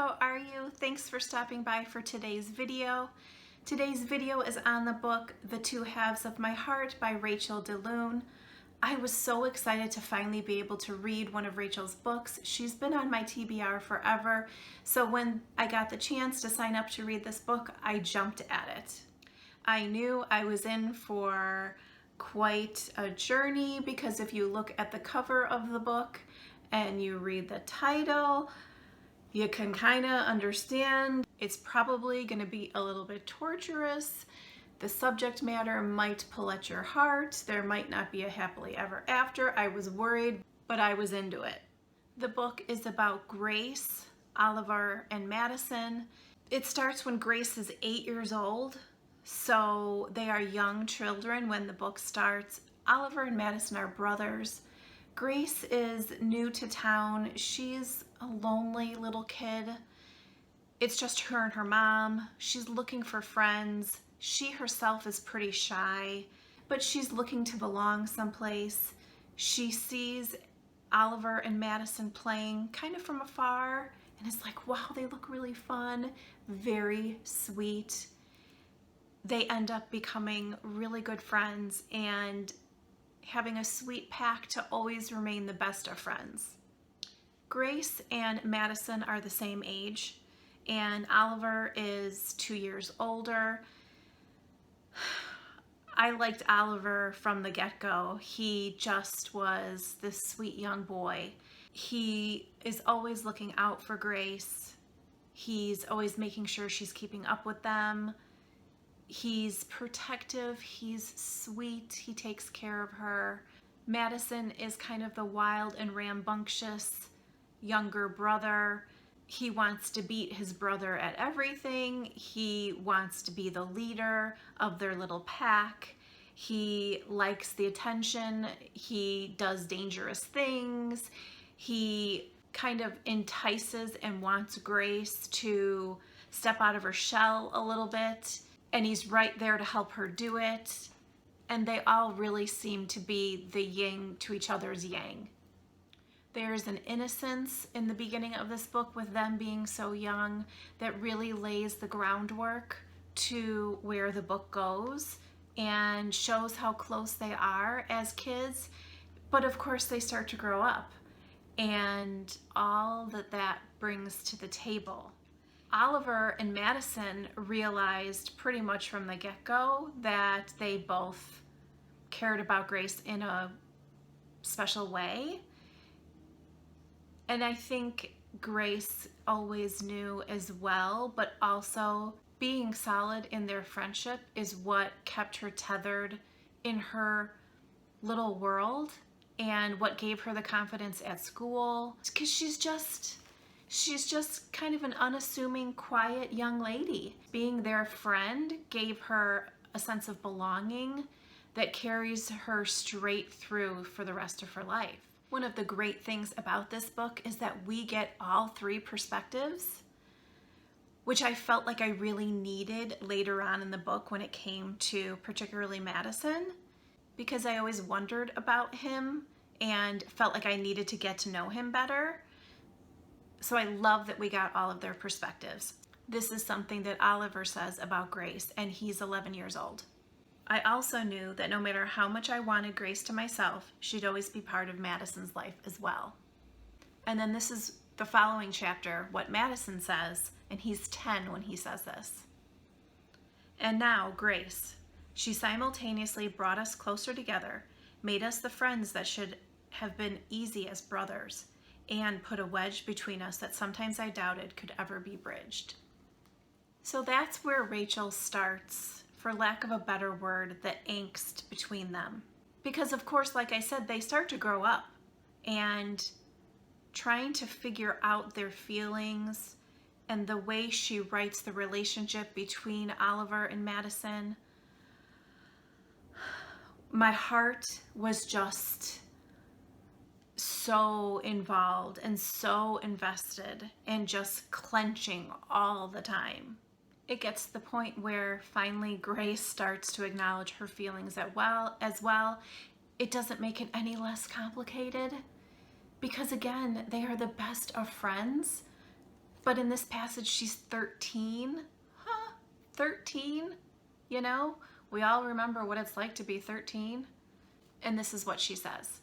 how are you? Thanks for stopping by for today's video. Today's video is on the book The Two Halves of My Heart by Rachel De Lune. I was so excited to finally be able to read one of Rachel's books. She's been on my TBR forever, so when I got the chance to sign up to read this book, I jumped at it. I knew I was in for quite a journey because if you look at the cover of the book and you read the title, you can kind of understand it's probably going to be a little bit torturous. The subject matter might pull at your heart. There might not be a happily ever after. I was worried, but I was into it. The book is about Grace, Oliver, and Maddison. It starts when Grace is 8 years old, so they are young children when the book starts. Oliver and Maddison are brothers. Grace is new to town. She's a lonely little kid. It's just her and her mom. She's looking for friends. She herself is pretty shy, but she's looking to belong someplace. She sees Oliver and Maddison playing kind of from afar and is like, wow, they look really fun, very sweet. They end up becoming really good friends and having a sweet pact to always remain the best of friends. Grace and Maddison are the same age, and Oliver is 2 years older. I liked Oliver from the get-go. He just was this sweet young boy. He is always looking out for Grace. He's always making sure she's keeping up with them. He's protective, he's sweet, he takes care of her. Maddison is kind of the wild and rambunctious younger brother. He wants to beat his brother at everything. He wants to be the leader of their little pack. He likes the attention. He does dangerous things. He kind of entices and wants Grace to step out of her shell a little bit. And he's right there to help her do it. And they all really seem to be the yin to each other's yang. There's an innocence in the beginning of this book with them being so young that really lays the groundwork to where the book goes and shows how close they are as kids. But of course they start to grow up and all that brings to the table. Oliver and Maddison realized pretty much from the get-go that they both cared about Grace in a special way. And I think Grace always knew as well, but also being solid in their friendship is what kept her tethered in her little world and what gave her the confidence at school. Because she's just kind of an unassuming, quiet young lady. Being their friend gave her a sense of belonging that carries her straight through for the rest of her life. One of the great things about this book is that we get all three perspectives, which I felt like I really needed later on in the book when it came to particularly Maddison, because I always wondered about him and felt like I needed to get to know him better. So I love that we got all of their perspectives. This is something that Oliver says about Grace, and he's 11 years old. I also knew that no matter how much I wanted Grace to myself, she'd always be part of Maddison's life as well. And then this is the following chapter, what Maddison says, and he's 10 when he says this. And now, Grace, she simultaneously brought us closer together, made us the friends that should have been easy as brothers, and put a wedge between us that sometimes I doubted could ever be bridged. So that's where Rachel starts, for lack of a better word, the angst between them. Because of course, like I said, they start to grow up and trying to figure out their feelings and the way she writes the relationship between Oliver and Maddison. My heart was just so involved and so invested and just clenching all the time. It gets to the point where finally Grace starts to acknowledge her feelings as well. It doesn't make it any less complicated because again, they are the best of friends But in this passage, she's 13. Huh? 13? You know, we all remember what it's like to be 13. And this is what she says.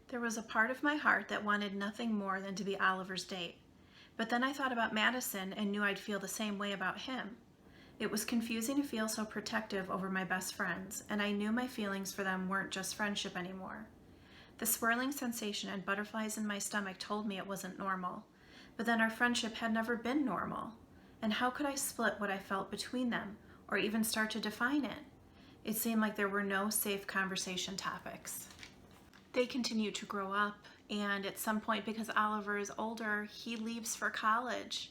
There was a part of my heart that wanted nothing more than to be Oliver's date. But then I thought about Maddison and knew I'd feel the same way about him. It was confusing to feel so protective over my best friends, and I knew my feelings for them weren't just friendship anymore. The swirling sensation and butterflies in my stomach told me it wasn't normal. But then our friendship had never been normal. And how could I split what I felt between them, or even start to define it? It seemed like there were no safe conversation topics. They continue to grow up, and at some point, because Oliver is older, he leaves for college.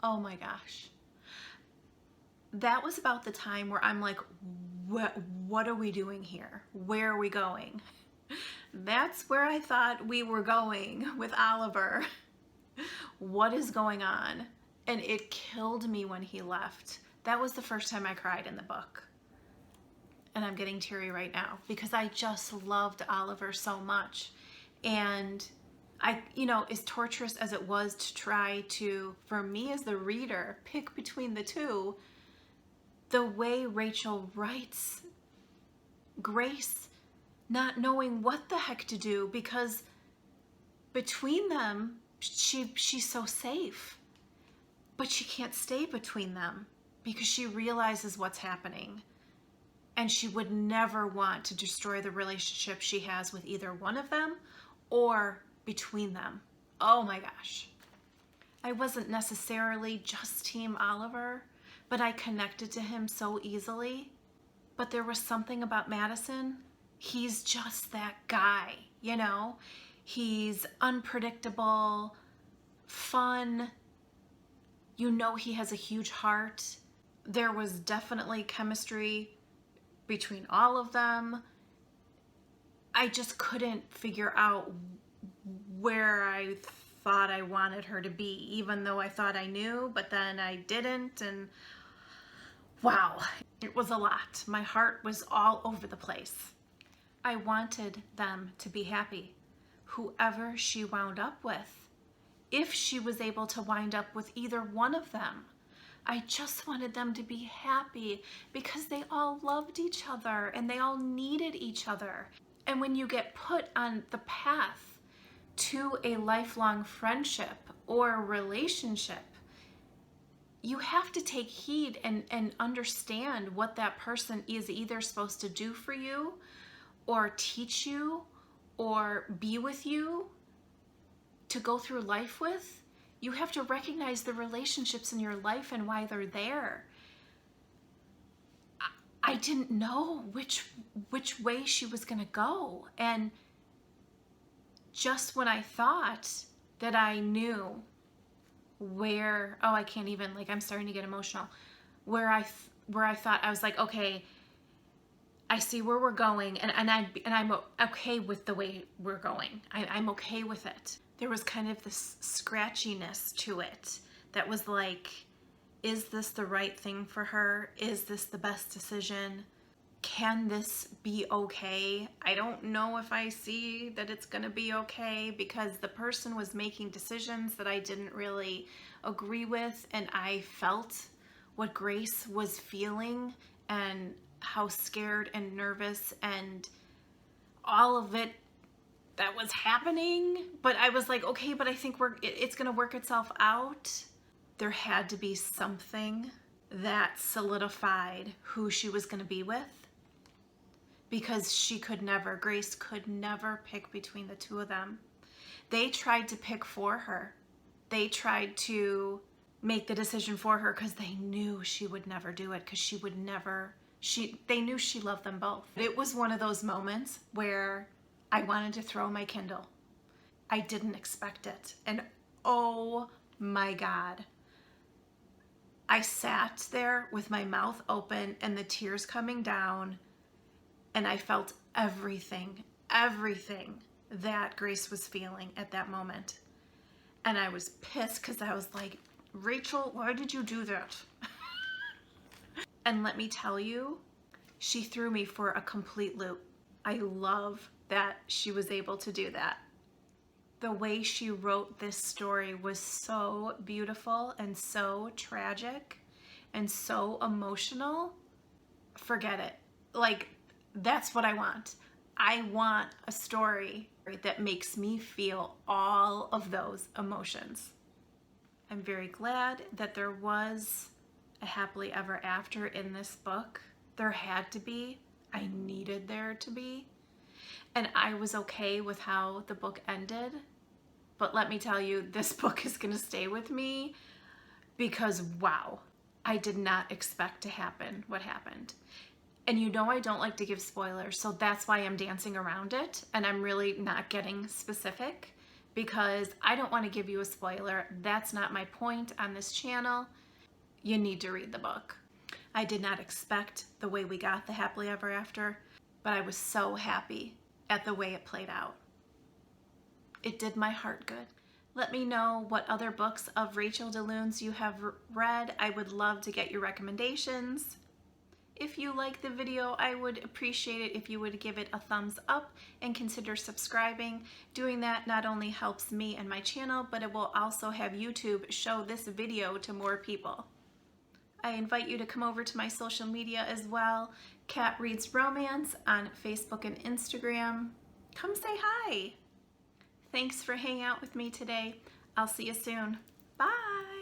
Oh my gosh. That was about the time where I'm like, what are we doing here? Where are we going? That's where I thought we were going with Oliver. What is going on? And it killed me when he left. That was the first time I cried in the book. And I'm getting teary right now because I just loved Oliver so much. And as torturous as it was to try to, for me as the reader, pick between the two, the way Rachel writes Grace not knowing what the heck to do, because between them, she's so safe, but she can't stay between them because she realizes what's happening. And she would never want to destroy the relationship she has with either one of them or between them. Oh my gosh. I wasn't necessarily just Team Oliver, but I connected to him so easily. But there was something about Maddison. He's just that guy, you know? He's unpredictable, fun. You know he has a huge heart. There was definitely chemistry between all of them. I just couldn't figure out where I thought I wanted her to be, even though I thought I knew, but then I didn't. And wow, it was a lot. My heart was all over the place. I wanted them to be happy, whoever she wound up with, if she was able to wind up with either one of them. I just wanted them to be happy because they all loved each other and they all needed each other. And when you get put on the path to a lifelong friendship or relationship, you have to take heed and understand what that person is either supposed to do for you or teach you or be with you to go through life with. You have to recognize the relationships in your life and why they're there. I didn't know which way she was going to go. And just when I thought that I knew where, I can't even, I'm starting to get emotional, where I thought, I was like, okay, I see where we're going, and I'm okay with the way we're going. I'm okay with it. There was kind of this scratchiness to it that was like, is this the right thing for her? Is this the best decision? Can this be okay? I don't know if I see that it's gonna be okay, because the person was making decisions that I didn't really agree with, and I felt what Grace was feeling and how scared and nervous and all of it that was happening. But I was like, okay, but I think it's gonna work itself out. There had to be something that solidified who she was gonna be with, because Grace could never pick between the two of them. They tried to pick for her. They tried to make the decision for her because they knew she would never do it, because they knew she loved them both. It was one of those moments where I wanted to throw my Kindle. I didn't expect it. And oh my God. I sat there with my mouth open and the tears coming down, and I felt everything that Grace was feeling at that moment. And I was pissed because I was like, Rachel, why did you do that? And let me tell you, she threw me for a complete loop. I love that she was able to do that. The way she wrote this story was so beautiful and so tragic and so emotional. Forget it. Like, that's what I want. I want a story that makes me feel all of those emotions. I'm very glad that there was a happily ever after in this book. There had to be. I needed there to be. And I was okay with how the book ended. But let me tell you, this book is going to stay with me because, wow, I did not expect to happen what happened. And you know I don't like to give spoilers, so that's why I'm dancing around it, and I'm really not getting specific because I don't want to give you a spoiler. That's not my point on this channel. You need to read the book. I did not expect the way we got the happily ever after, but I was so happy at the way it played out. It did my heart good. Let me know what other books of Rachel De Lune's you have read. I would love to get your recommendations. If you like the video, I would appreciate it if you would give it a thumbs up and consider subscribing. Doing that not only helps me and my channel, but it will also have YouTube show this video to more people. I invite you to come over to my social media as well. Kat Reads Romance on Facebook and Instagram. Come say hi. Thanks for hanging out with me today. I'll see you soon. Bye.